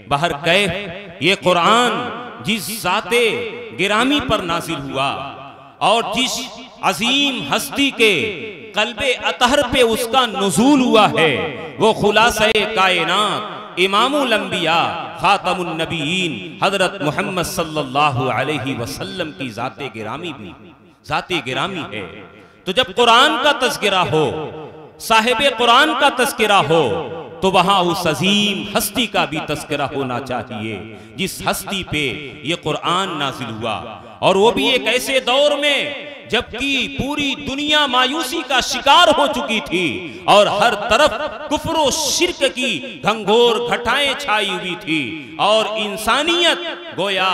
बहर कैफ ये कुरान जिस ज़ाते गिरामी पर नाजिल हुआ और जिस अजीम हस्ती के कल्बे अतहर पे उसका नुज़ूल हुआ है, वो खुलासे कायनात इमामुल अंबिया खातमुन नबीयीन हजरत मोहम्मद सल्लल्लाहु अलैहि वसल्लम की ज़ाते गिरामी भी ज़ाते गिरामी है। तो जब कुरान का तज़किरा हो, साहिबे कुरान का तज़किरा हो, तो वहां उस अजीम हस्ती का भी तज़किरा होना चाहिए जिस हस्ती पे ये कुरान नाजिल हुआ, और वो भी एक ऐसे दौर में जबकि पूरी दुनिया मायूसी का शिकार हो चुकी थी और हर तरफ कुफ्र व शिर्क की घंघोर घटाएं छाई हुई थी और इंसानियत गोया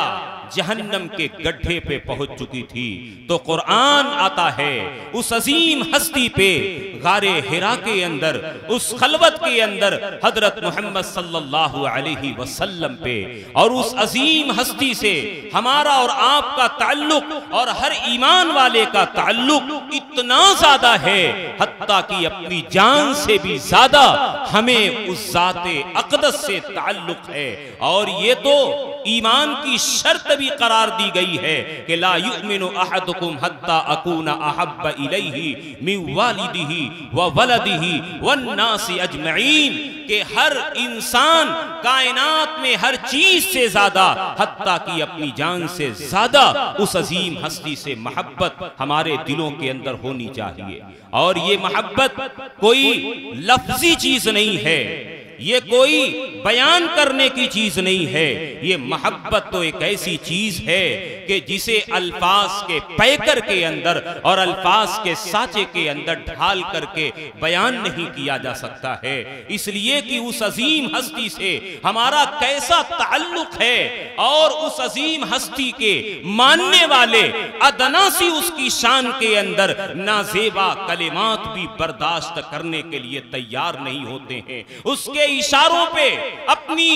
जहन्नम के गड्ढे पे पहुंच चुकी थी। तो कुरान आता है उस अजीम हस्ती पे, गारे हिरा के अंदर, उस खलवत के अंदर हजरत मोहम्मद सल्लल्लाहु अलैहि वसल्लम पे, और उस अजीम हस्ती से हमारा और आपका ताल्लुक और हर ईमान वाले का ताल्लुक इतना ज्यादा है हत्ता कि अपनी जान से भी ज्यादा हमें उस ज़ाते अक़दस से ताल्लुक है। और ये तो ईमान की शर्त भी करार दी गई है कि ला युमिनु अहदुकुम हत्ता अकूना अहब्बा इलैहि मिन वालिदिही व वलदिही वन नासी अजमईन, कि हर इंसान कायनात में हर चीज से ज्यादा हत्ता कि अपनी जान से ज्यादा उस अजीम हस्ती से मोहब्बत हमारे दिलों के अंदर होनी चाहिए। और ये मोहब्बत कोई लफ्जी चीज नहीं है, ये कोई बयान करने की चीज नहीं है, ये मोहब्बत तो एक ऐसी चीज है कि जिसे अल्फाज के पैकर के अंदर और अल्फाज के साचे के अंदर ढाल करके बयान नहीं किया जा सकता है। इसलिए कि उस अजीम हस्ती से हमारा कैसा ताल्लुक है और उस अजीम हस्ती के मानने वाले अदना सी उसकी शान के अंदर नाजेबा कलिमात भी बर्दाश्त करने के लिए तैयार नहीं होते हैं, उसके इशारों पे अपनी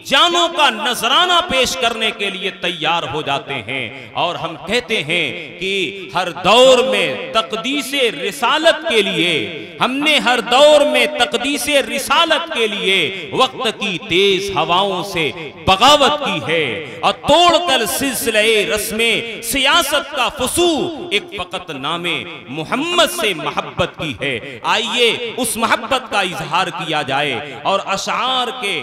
जानों का नजराना पेश करने के लिए तैयार हो जाते हैं। और हम कहते हैं कि हर दौर में तकदीसे रिसालत के लिए, हमने हर दौर में तकदीसे रिसालत के लिए वक्त की तेज हवाओं से बगावत की है और तोड़कर सिलसिले रस्मे सियासत का फुसू एक फकत नामे मोहम्मद से मोहब्बत की है। आइए उस मोहब्बत का इजहार किया जाए और अशार के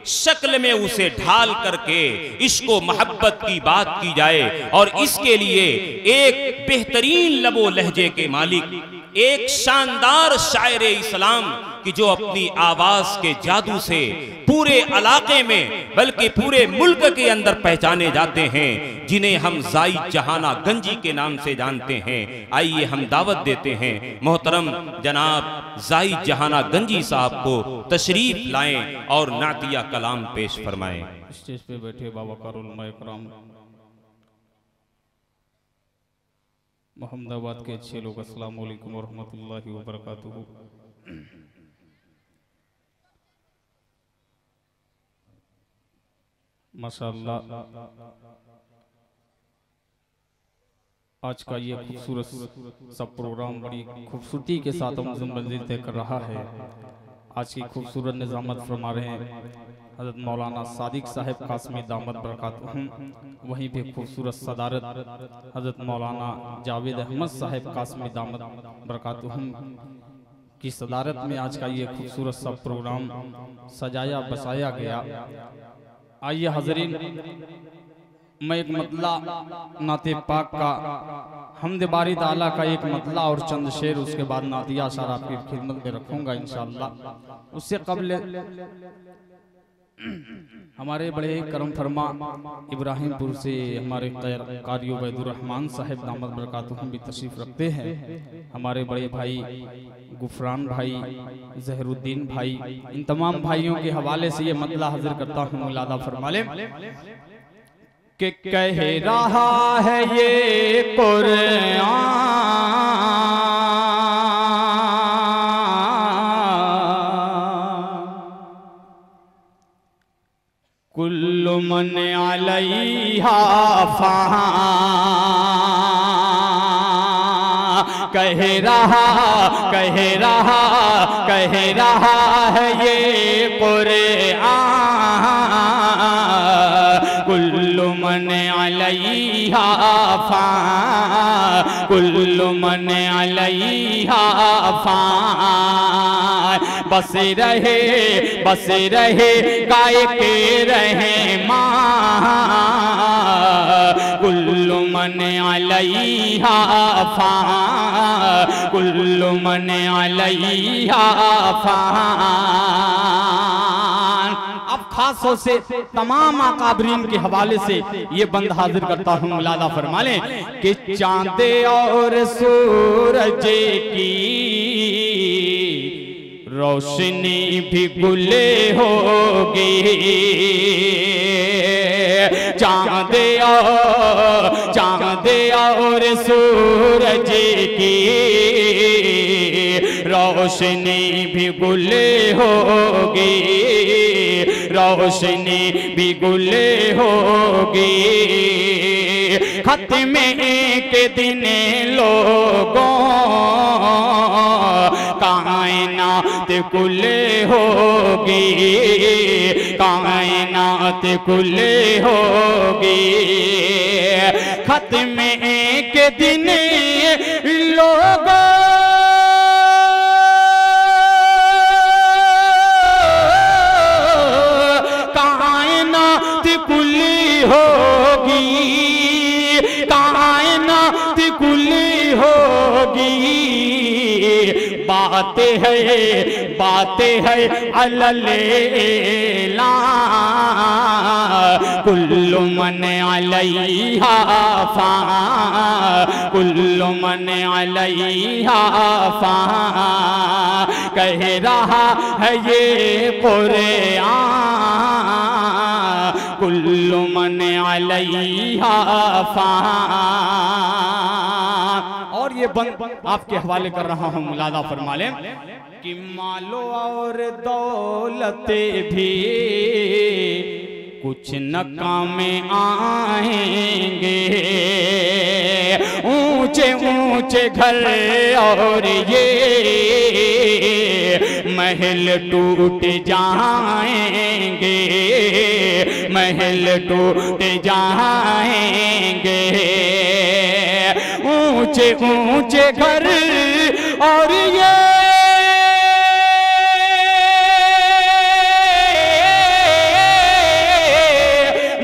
शक्ल में उसे ढाल करके इश्को मोहब्बत की बात की जाए। और इसके लिए एक बेहतरीन लबो लहजे के मालिक, एक शानदार शायर इस्लाम कि जो अपनी आवाज के जादू से पूरे इलाके में बल्कि पूरे मुल्क के अंदर पहचाने जाते हैं, जिन्हें हम जायद जहाना गंजी के नाम से जानते हैं। आइए हम दावत देते हैं मोहतरम जनाब जायद जहाना गंजी साहब को तशरीफ लाएं और नातिया कलाम पेश फरमाएं। स्टेज पे बैठे बाबा कारुल इकराम मोहम्मदाबाद के अच्छे लोग, अस्सलाम वालेकुम व रहमतुल्लाहि व बरकातुहू। माशाअल्लाह, आज का ये खूबसूरत सब प्रोग्राम बड़ी खूबसूरती के साथ मंजिल तय कर रहा है। आज की खूबसूरत निज़ामत फरमा रहे हैं हज़रत मौलाना सादिक साहिब कासमी दामद बरकातुहुम, वहीं पे खूबसूरत सदारत हज़रत मौलाना जावेद अहमद साहिब कासमी दामद बरकातुहुम की सदारत में आज का ये खूबसूरत सब प्रोग्राम सजाया बसाया गया। आइए हाज़रीन, मैं एक मतला नाते पाक का हमद बारी ताला का एक मतला और चंद शेर, उसके बाद नातिया अशार आपकी खिदमत में रखूंगा इंशाअल्लाह। उससे कबल हमारे बड़े करम फरमा इब्राहिमपुर से हमारे कारी उबैदुर रहमान साहिब दामद बरकातुहुम भी तशरीफ रखते हैं। हमारे बड़े भाई गुफरान भाई, जहरुद्दीन भाई, इन तमाम भाइयों के हवाले से ये मतला हाजिर करता हूँ। मुलादा फरमा ले कि कह रहा है ये कुरान कुल्लु मन अलैहा फ़ान, कह रहा है ये कुरान मन अलैहा फ़ान, कुल्लु मन अलैहा फ़ान। बस रहे गाय के रहमान, कुल्लु मन अलैहा फ़ान, कुल्लु मन अलैहा फ़ान। अब खासों से तमाम अकाबरीन के हवाले से ये बंद हाजिर करता हूँ, मुलादा फरमा लें कि चांद और सूरज की रोशनी भी गुले होगी, चांद और सूरज की रोशनी भी गुले होगी, रोशनी भी गुले होगी। खत्मे के दिन लोगों कायनात कुले होगी, कायनात कुले होगी। खत्मे के दिन लोगों कायनात कुली होगी, कायनात कुली होगी। बातें है अललेला, कुल्लु मन अलैहा फ़ान, कुल्लु मन अलैहा फ़ान। कह रहा है ये कुरान, कुल्लु मन अलैहा फ़ान। और ये बंद आपके हवाले कर रहा हूँ, मुलादा फरमा लें कि मालो और दौलते भी कुछ न काम आएंगे, ऊंचे ऊंचे घर और ये महल टूट जाएंगे, महल टूट जाएंगे। ऊंचे ऊंचे घर और ये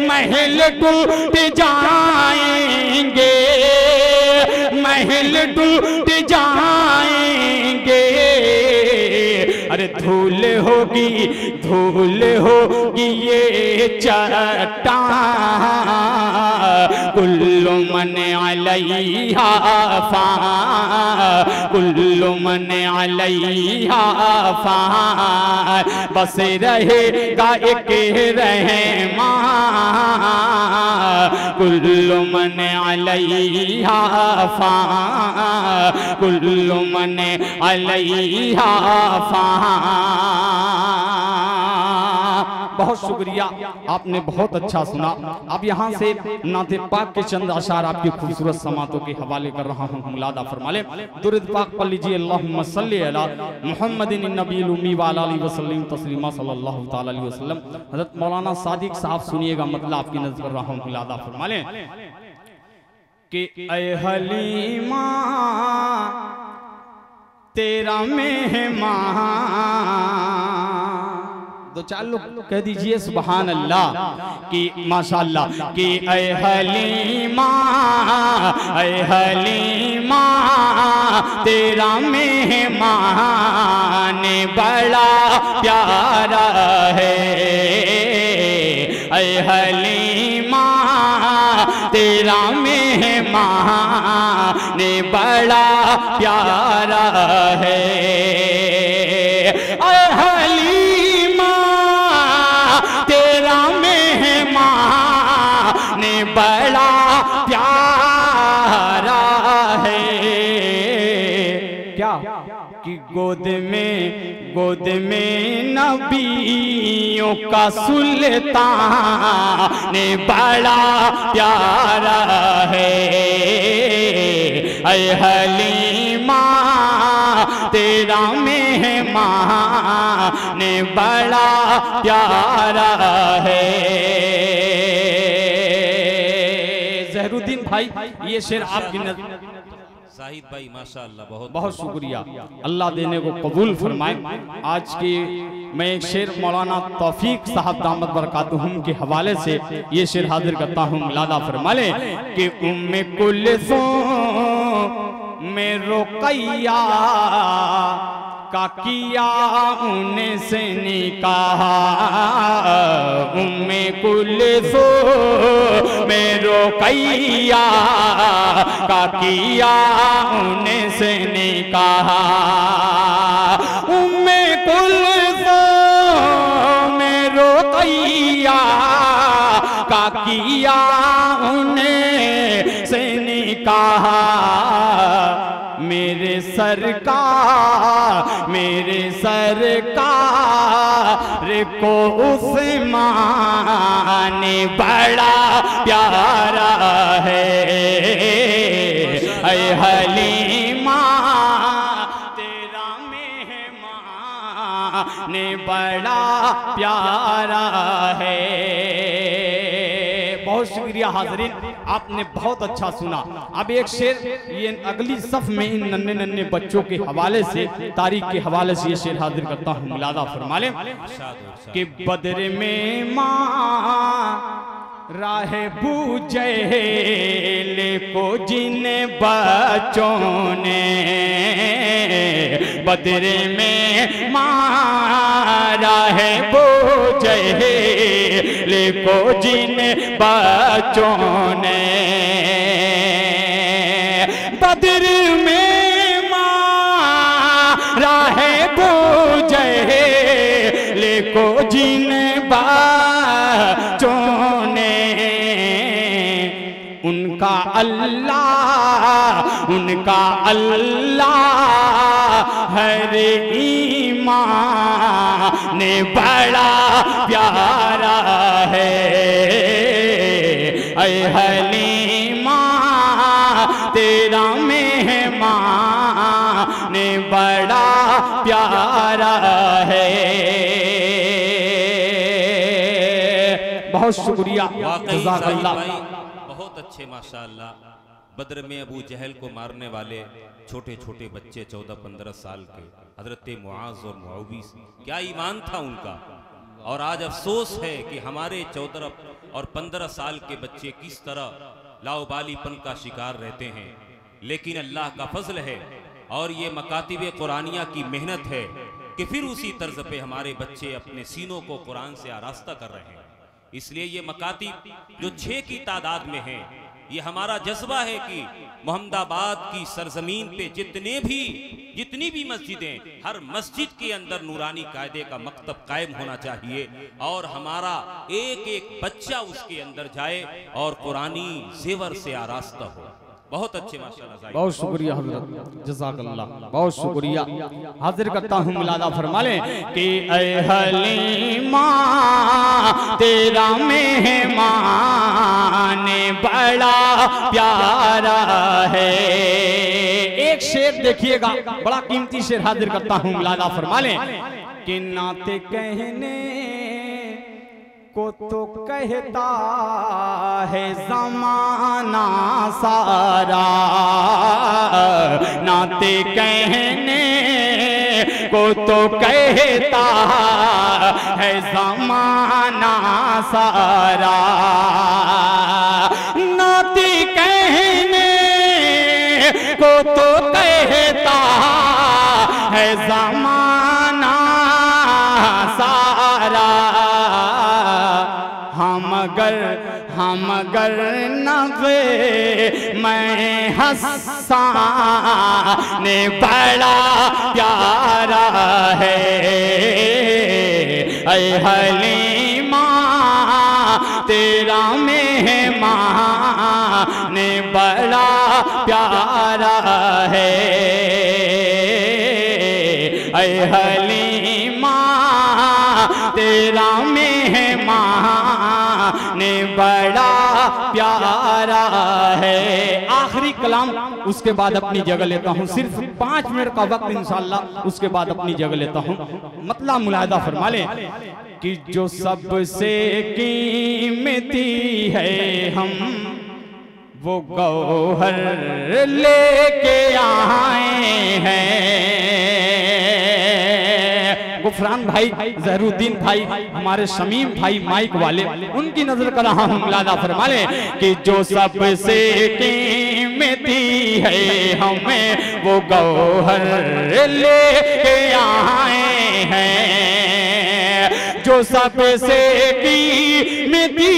महल टूट जाएंगे, महल टूट जाएंगे। अरे धूल होगी ये चट्टान, कुल्लु मन अलैहा फ़ान, कुल्लु मन अलैहा फ़ान। बस रहेगा एक रहमान, कुल्लु मन अलैहा फ़ान, कुल्लु मन अलैहा फ़ान। बहुत शुक्रिया, आपने बहुत अच्छा सुना। अब यहाँ से नाते पाक के चंद अशार आपकी खूबसूरत समातों के हवाले कर रहा हूँ, मुलादा फरमा लें। दुरूद पाक पढ़ लीजिए, अल्लाहुम्मा सल्ली अला मुहम्मदिन नबील उम्मी व अला आलिहि वसल्लम तस्लीमा सल्लल्लाहु तआला अलैहि वसल्लम। हज़रत मौलाना सादिक साहब सुनिएगा, मतलब आपकी नज़र कर रहा हूँ, मुलादा फरमा लें कि ऐ हलीमा तेरा मेहमान। दो चार लोग कह दीजिए सुभान अल्लाह कि माशाअल्लाह कि ऐ हलीमा तेरा मेहमान बड़ा प्यारा है। ऐ हलीमा तेरा मेहमान बड़ा प्यारा है। ऐ हलीमा तेरा मेहमान बड़ा प्यारा है। क्या कि गोद में नबियों का सुल्तान बड़ा प्यारा है। ऐ हलीमा तेरा मेहमान बड़ा प्यारा है। भाई ये शेर आपकी नजर। शाहिद भाई माशाअल्लाह बहुत बहुत शुक्रिया, अल्लाह देने को कबूल फरमाए। आज की मैं एक शेर मौलाना तौफीक साहब दामत बरकातुहुम के हवाले से ये शेर हाजिर करता हूँ। मुलादा फरमा ले कि उम्मे कुल्सुम में रुक़ैया का किया उनसे निकाह, उम्मे कुल्सुम में रुक़ैया का किया उनसे निकाह, उम्मे कुल्सुम में रुक़ैया का किया उनसे निकाह, मेरे सरकार को उस्मान बड़ा प्यारा है, ऐ हलीमा तेरा मेहमान बड़ा प्यारा है। बहुत शुक्रिया हाज़रीन, आपने बहुत अच्छा सुना। अब एक शेर ये अगली सफ में इन नन्हे नन्हे बच्चों के हवाले से, तारीख के हवाले से ये शेर हाजिर करता हूँ। मुलादा फरमा ले कि बदर में माँ राह बूझेल को जिन बच्चों ने, बदर में मारा है बूझेल को जिन बच्चों ने, बदर में मारा है बूझेल को जिन बच्चों ने, उनका अल्लाह हर ईमान बड़ा प्यारा है, ऐ हलीमा तेरा मेहमान बड़ा प्यारा है। बहुत शुक्रिया, जज़ाकल्लाह। बहुत अच्छे माशाअल्लाह। बद्र में अबू जहल को मारने वाले छोटे छोटे बच्चे 14-15 साल के हजरत मुआज और मुआविज, क्या ईमान था उनका। और आज अफसोस है कि हमारे 14 और 15 साल के बच्चे किस तरह लाउबालीपन का शिकार रहते हैं। लेकिन अल्लाह का फजल है और ये मकातिब कुरानिया की मेहनत है कि फिर उसी तर्ज पे हमारे बच्चे अपने सीनों को कुरान से आरास्ता कर रहे हैं। इसलिए ये मकातिब जो 6 की तादाद में हैं, ये हमारा जज्बा है कि मोहम्मदाबाद की सरजमीन पे जितनी भी मस्जिदें, हर मस्जिद के अंदर नूरानी कायदे का मकतब कायम होना चाहिए और हमारा एक एक बच्चा उसके अंदर जाए और कुरानी ज़ेवर से आरास्ता हो। बहुत अच्छे माशाअल्लाह। बहुत शुक्रिया हज़रत, जज़ाकल्लाह, बहुत शुक्रिया। हाजिर करता हूँ, मुलादा फरमा लें कि ऐ हलीमा तेरा मेहमान बड़ा प्यारा है। एक शेर देखिएगा, बड़ा कीमती शेर हाजिर करता हूँ। मुलादा फरमा लें कि नाते कहने को तो कहता है ज़माना सारा, नाते कहने को तो कहता है ज़माना सारा, नाते कहने को तो कहता है ज़माना सारा, हम अगर नगे मैं हसन बड़ा प्यारा है, ऐ हलीमा तेरा मेहमान बड़ा प्यारा है, ऐ हलीमा तेरा मेहमान बड़ा प्यारा है। आखिरी कलाम, उसके बाद अपनी जगह लेता हूँ। सिर्फ 5 मिनट का वक्त इंशाअल्लाह, उसके बाद अपनी जगह लेता हूँ। मतलब मुलाहिदा फरमा लें कि जो सबसे कीमती है हम वो गौहर लेके आए हैं। गुफरान भाई, जहरूद्दीन भाई, हमारे शमीम भाई माइक वाले, उनकी नजर कर रहा हूँ, मुलादा फरमा ले कि जो सबसे कीमती है हमें वो गौहर लेके आए हैं। जो सबसे कीमती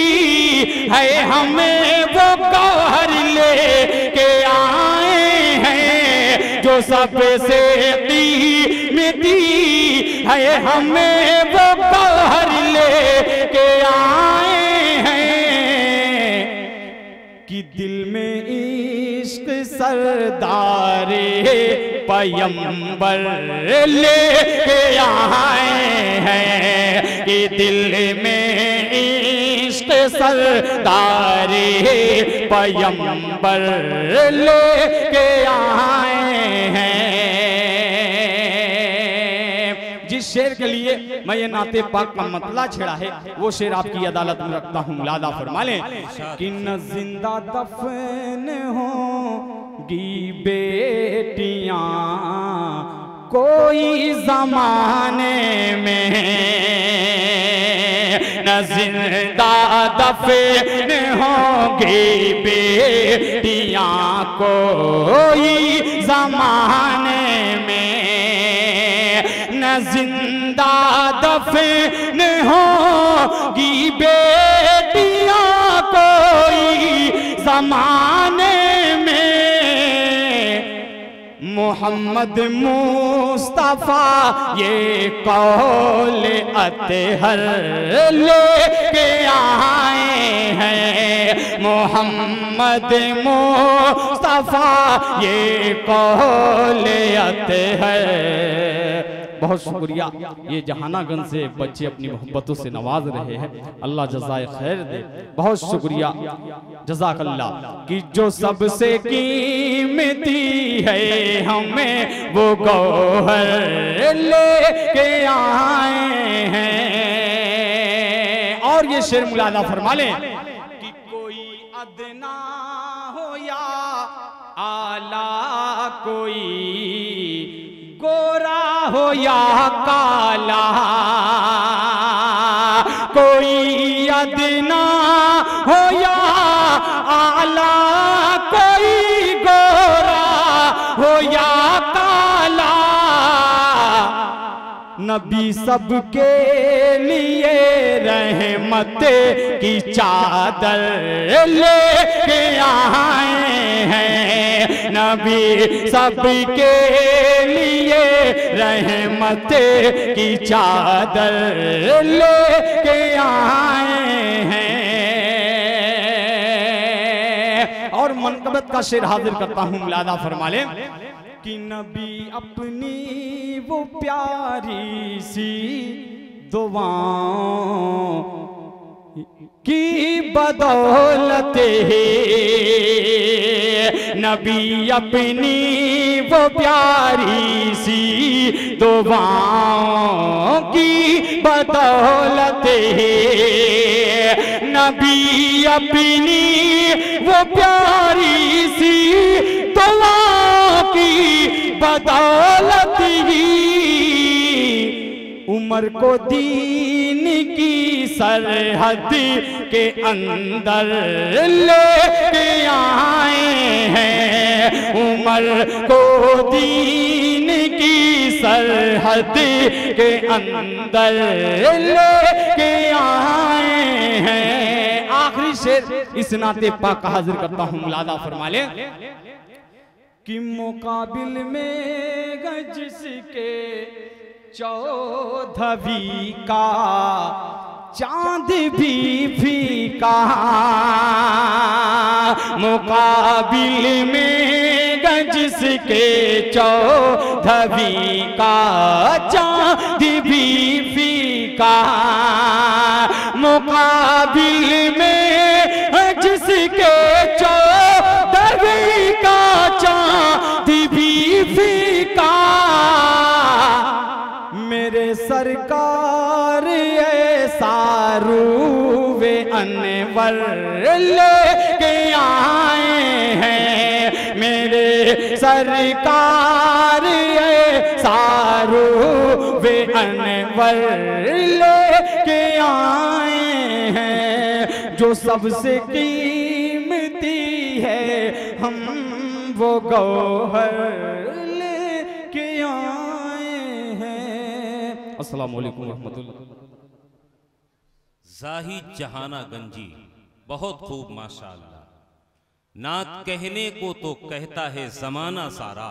है हमें वो गौहर लेके आए हैं। जो सबसे कीमती है हमें वो गौहर लेके आए हैं कि दिल में इश्क सरदारे पैगंबर लेके आए हैं। कि दिल में इश्क सरदारे पैगंबर लेके आए हैं। जिस शेर के लिए मैं ये नाते पाक का मतला छेड़ा है वो शेर आपकी अदालत में रखता हूँ, मुलादा फरमा लें कि न जिंदा दफन होगी बेटियां कोई जमाने में, न जिंदा दफन होगी बेटियां कोई जमाने में, न जिंदा दफन होगी बेटियां कोई जमाने में। मोहम्मद मुस्तफा ये कौल अतहर लेके आए हैं। मोहम्मद मुस्तफा ये कौल अतहर। बहुत शुक्रिया, ये जहानागंज से बच्चे अपनी मोहब्बतों से नवाज रहे हैं, अल्लाह जज़ाए खैर दे। बहुत शुक्रिया, जज़ाकल्लाह। कि जो सबसे कीमती है हमें वो गौहर लेके आए हैं। और ये शेर मुलादा फरमा लें कि कोई अदना हो या आला, कोई गोरा हो या काला, कोई अदना हो या आला, कोई गोरा हो या काला, नबी सबके लिए रहमत की चादर लेके आए हैं। नबी सबके लिए रहमत की चादर लेके आए हैं। और मनकबत का शेर हाजिर करता हूँ, मुलादा फरमा ले कि नबी अपनी वो प्यारी सी दुआओं की बदौलत है, नबी अपनी वो प्यारी सी दुआओं की बदौलत है, नबी अपनी वो प्यारी सी दुआओं की बदौलत ही उमर को दीन की सरहद के अंदर लेके आए हैं। उमर को दीन की सरहद के अंदर लेके आए हैं। आखिरी शेर इस नाते पाक का हाजिर करता हूँ, मुलादा फरमा ले कि मुकाबिल में जिसके चौधवी का चांद भी फीका, मुकाबिल में जिसके चौधवी का चांद भी फीका, मुकाबिल में जिसके चौधवी का चांद भी फीका, मेरे सरकार ऐसा रूवे अनवर लेके आए सरकार सारू वे अनवर लेके आए हैं, जो सबसे कीमती है हम वो गौहर लेके आए हैं। अस्सलाम वालेकुम रहमतुल्लाह। जाहिद जहाना गंजी, बहुत खूब माशाअल्लाह। नात कहने को तो कहता है जमाना सारा,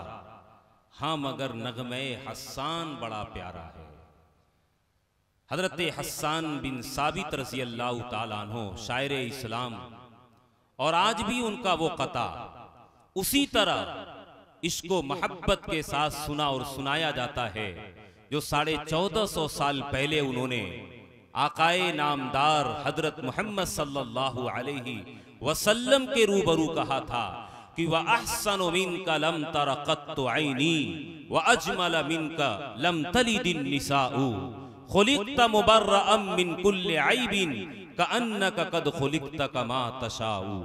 हाँ मगर नगमे हस्सान बड़ा प्यारा है। हजरत हस्सान बिन साबित रज़ी अल्लाह ताला अन्हु शायर इस्लाम, और आज भी उनका वो कता उसी तरह इश्को मोहब्बत के साथ सुना और सुनाया जाता है जो 1450 साल पहले उन्होंने आकाए नामदार हजरत मोहम्मद सल्लल्लाहु अलैहि वसल्लम के रूबरू कहा था कि वह अहसनु मिनका लम तरा कत्तु ऐनी व अजमल मिनका लम तलिदिन निसाउ खुलिक़्ता मुबर्रअम मिन कुल्लि ऐबिन कअन्नका क़द खुलिक़्ता कमा तशाउ।